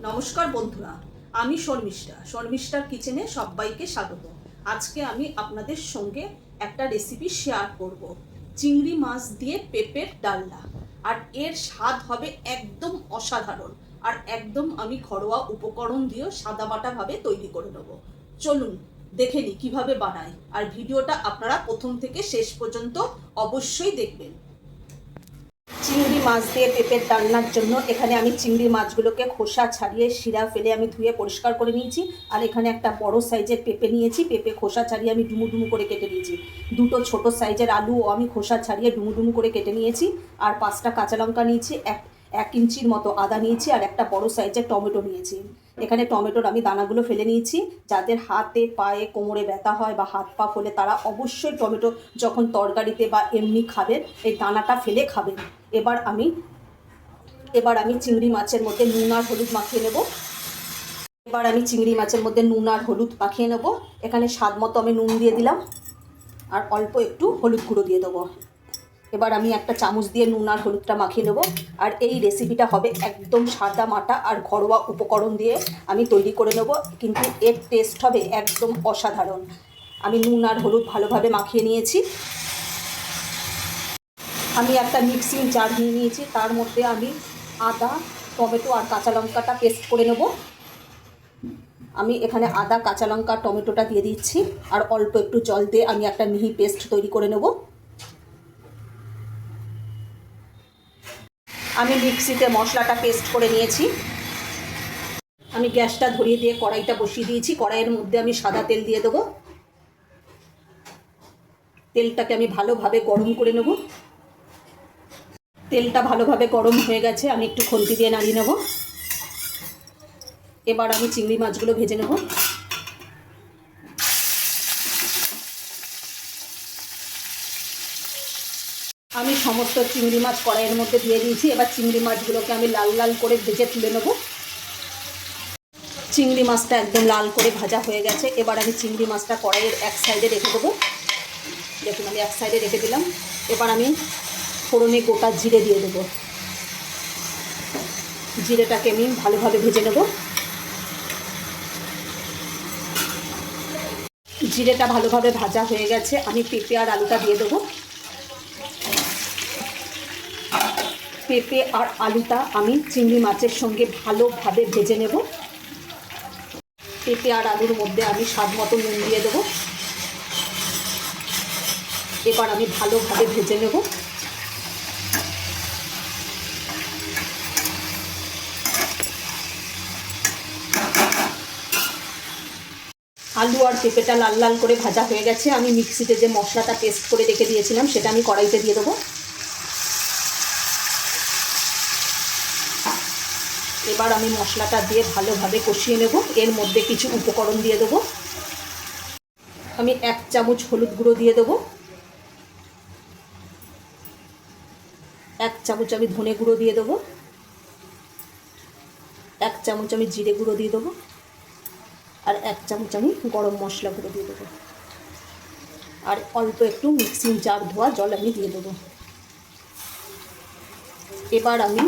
নমস্কার বন্ধুরা, আমি শর্মিষ্ঠার কিচেনে সবাইকে স্বাগত। আজকে আমি আপনাদের সঙ্গে একটা রেসিপি শেয়ার করব, চিংড়ি মাছ দিয়ে পেঁপের ডালনা। আর এর স্বাদ হবে একদম অসাধারণ, আর একদম আমি ঘরোয়া উপকরণ দিয়ে সাদামাটাভাবে তৈরি করে নেব। চলুন দেখে নিই কীভাবে বানাই, আর ভিডিওটা আপনারা প্রথম থেকে শেষ পর্যন্ত অবশ্যই দেখবেন। চিংড়ি মাছ দিয়ে পেঁপের ডালনার জন্য এখানে আমি চিংড়ি মাছগুলোকে খোসা ছাড়িয়ে শিরা ফেলে আমি ধুয়ে পরিষ্কার করে নিয়েছি। আর এখানে একটা বড় সাইজের পেঁপে নিয়েছি, পেঁপে খোসা ছাড়িয়ে আমি ডুমু ডুমু করে কেটে নিয়েছি। দুটো ছোট সাইজের আলুও আমি খোসা ছাড়িয়ে ডুমু ডুমু করে কেটে নিয়েছি। আর 5টা কাঁচা লঙ্কা নিয়েছি, এক ইঞ্চির মতো আদা নিয়েছি, আর একটা বড় সাইজের টমেটো নিয়েছি। এখানে টমেটোর আমি দানাগুলো ফেলে নিয়েছি। যাদের হাতে পায়ে কোমরে ব্যথা হয় বা হাত পা ফোলে তারা অবশ্যই টমেটো যখন তরকারিতে বা এমনি খাবেন এই দানাটা ফেলে খাবেন। এবার আমি চিংড়ি মাছের মধ্যে নুন আর হলুদ মাখিয়ে নেব। এখানে স্বাদ মতো আমি নুন দিয়ে দিলাম, আর অল্প একটু হলুদ গুঁড়ো দিয়ে দেবো। এবার আমি একটা চামচ দিয়ে নুন আর হলুদটা মাখিয়ে নেব। আর এই রেসিপিটা হবে একদম সাদা মাটা আর ঘরোয়া উপকরণ দিয়ে আমি তৈরি করে নেব, কিন্তু এর টেস্ট হবে একদম অসাধারণ। আমি নুন আর হলুদ ভালোভাবে মাখিয়ে নিয়েছি। আমি একটা মিক্সিং জার নিয়ে নিয়েছি, তার মধ্যে আমি আদা, টমেটো আর কাঁচা লঙ্কাটা পেস্ট করে নেব। আমি এখানে আদা, কাঁচা লঙ্কা, টমেটোটা দিয়ে দিচ্ছি, আর অল্প একটু জল দিয়ে আমি একটা মিহি পেস্ট তৈরি করে নেব। আমি মিক্সিতে মশলাটা পেস্ট করে নিয়েছি। আমি গ্যাসটা ধরিয়ে দিয়ে কড়াইটা বসিয়ে দিয়েছি। কড়াইয়ের মধ্যে আমি সাদা তেল দিয়ে দেবো। তেলটাকে আমি ভালোভাবে গরম করে নেব। তেলটা ভালোভাবে গরম হয়ে গেছে, আমি একটু খুন্তি দিয়ে নাড়িয়ে নেব। এবার আমি চিংড়ি মাছগুলো ভেজে নেব। আমি সমস্ত চিংড়ি মাছ কড়াইয়ের মধ্যে দিয়ে দিয়েছি। এবার চিংড়ি মাছগুলোকে আমি লাল লাল করে ভেজে তুলে নেব। চিংড়ি মাছটা একদম লাল করে ভাজা হয়ে গেছে। এবার আমি চিংড়ি মাছটা কড়াইয়ের এক সাইডে রেখে দেবো। দেখুন আমি এক সাইডে রেখে দিলাম। এবার আমি ফোড়নে গোটা জিরে দিয়ে দেবো। জিরেটাকে আমি ভালোভাবে ভেজে নেব। জিরেটা ভালোভাবে ভাজা হয়ে গেছে, আমি পেঁপে আর আলুটা দিয়ে দেবো। পেঁপে আর আলুটা আমি চিংড়ি মাছের সঙ্গে ভালোভাবে ভেজে নেব। পেঁপে আর আলুর মধ্যে আমি স্বাদ মতো নুন দিয়ে দেবো। এবার আমি ভালোভাবে ভেজে নেব। আলু আর পেঁপেটা লাল লাল করে ভাজা হয়ে গেছে। আমি মিক্সিতে যে মশলাটা পেস্ট করে রেখে দিয়েছিলাম সেটা আমি কড়াইতে দিয়ে দেবো। এবার আমি মশলাটা দিয়ে ভালোভাবে কষিয়ে নেব। এর মধ্যে কিছু উপকরণ দিয়ে দেবো। আমি 1 চামচ হলুদ গুঁড়ো দিয়ে দেবো। 1 চামচ আমি ধনে গুঁড়ো দিয়ে দেবো। 1 চামচ আমি জিরে গুঁড়ো দিয়ে দেবো। আর 1 চামচ আমি গরম মশলা গুঁড়ো দিয়ে দেবো। আর অল্প একটু মিক্সিং জার ধোয়া জল আমি দিয়ে দেবো। এবার আমি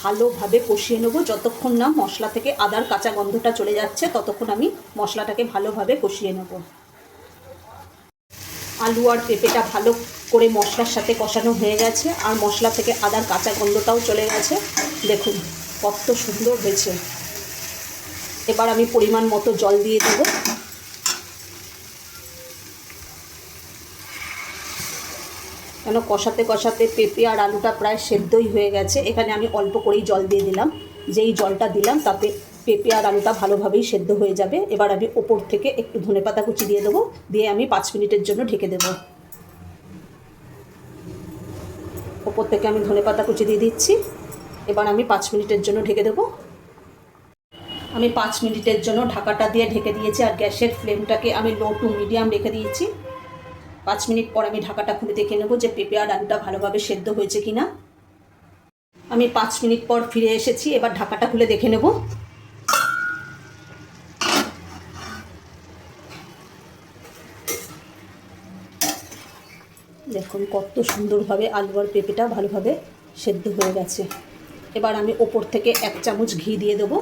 ভালোভাবে কষিয়ে নেব। যতক্ষণ না মশলা থেকে আদার কাঁচা গন্ধটা চলে যাচ্ছে ততক্ষণ আমি মশলাটাকে ভালোভাবে কষিয়ে নেব। আলু আর পেঁপেটা ভালো করে মশলার সাথে কষানো হয়ে গেছে, আর মশলা থেকে আদার কাঁচা গন্ধটাও চলে গেছে। দেখুন কত সুন্দর হয়েছে। এবার আমি পরিমাণ মতো জল দিয়ে দেব। কেন কষাতে কষাতে পেঁপে আর আলুটা প্রায় সেদ্ধই হয়ে গেছে। এখানে আমি অল্প করেই জল দিয়ে দিলাম। যেই জলটা দিলাম তাতে পেঁপে আর আলুটা ভালোভাবেই সেদ্ধ হয়ে যাবে। এবার আমি ওপর থেকে একটু ধনেপাতা কুচি দিয়ে দেবো, দিয়ে আমি 5 মিনিটের জন্য ঢেকে দেবো। ওপর থেকে আমি ধনেপাতা কুচি দিয়ে দিচ্ছি। এবার আমি 5 মিনিটের জন্য ঢেকে দেবো। আমি 5 মিনিটের জন্য ঢাকাটা দিয়ে ঢেকে দিয়েছি, আর গ্যাসের ফ্লেমটাকে আমি লো টু মিডিয়াম রেখে দিয়েছি। 5 মিনিট পর আমি ঢাকাটা খুলে দেখে নেব যে পেঁপে আর আলুটা ভালোভাবে সেদ্ধ হয়েছে কিনা। আমি 5 মিনিট পর ফিরে এসেছি। এবার ঢাকাটা খুলে দেখে নেব। দেখুন কত সুন্দরভাবে আলু আর পেঁপেটা ভালোভাবে সেদ্ধ হয়ে গেছে। এবার আমি ওপর থেকে 1 চামচ ঘি দিয়ে দেবো।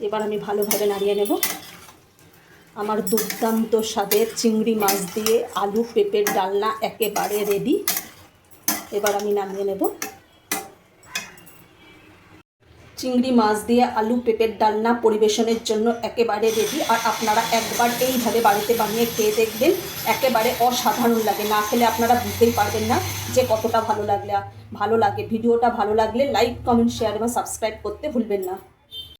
এবার আমি ভালোভাবে নাড়িয়ে নেব। আমার দুর্দান্ত স্বাদের চিংড়ি মাছ দিয়ে আলু পেঁপের ডালনা একেবারে রেডি। এবার আমি নামিয়ে নেব। চিংড়ি মাছ দিয়ে আলু পেঁপের ডালনা পরিবেশনের জন্য একেবারে রেডি। আর আপনারা একবার এইভাবে বাড়িতে বানিয়ে খেয়ে দেখবেন, একেবারে অসাধারণ লাগে। না খেলে আপনারা বুঝতেই পারবেন না যে কতটা ভালো লাগে। ভিডিওটা ভালো লাগলে লাইক, কমেন্ট, শেয়ার এবং সাবস্ক্রাইব করতে ভুলবেন না।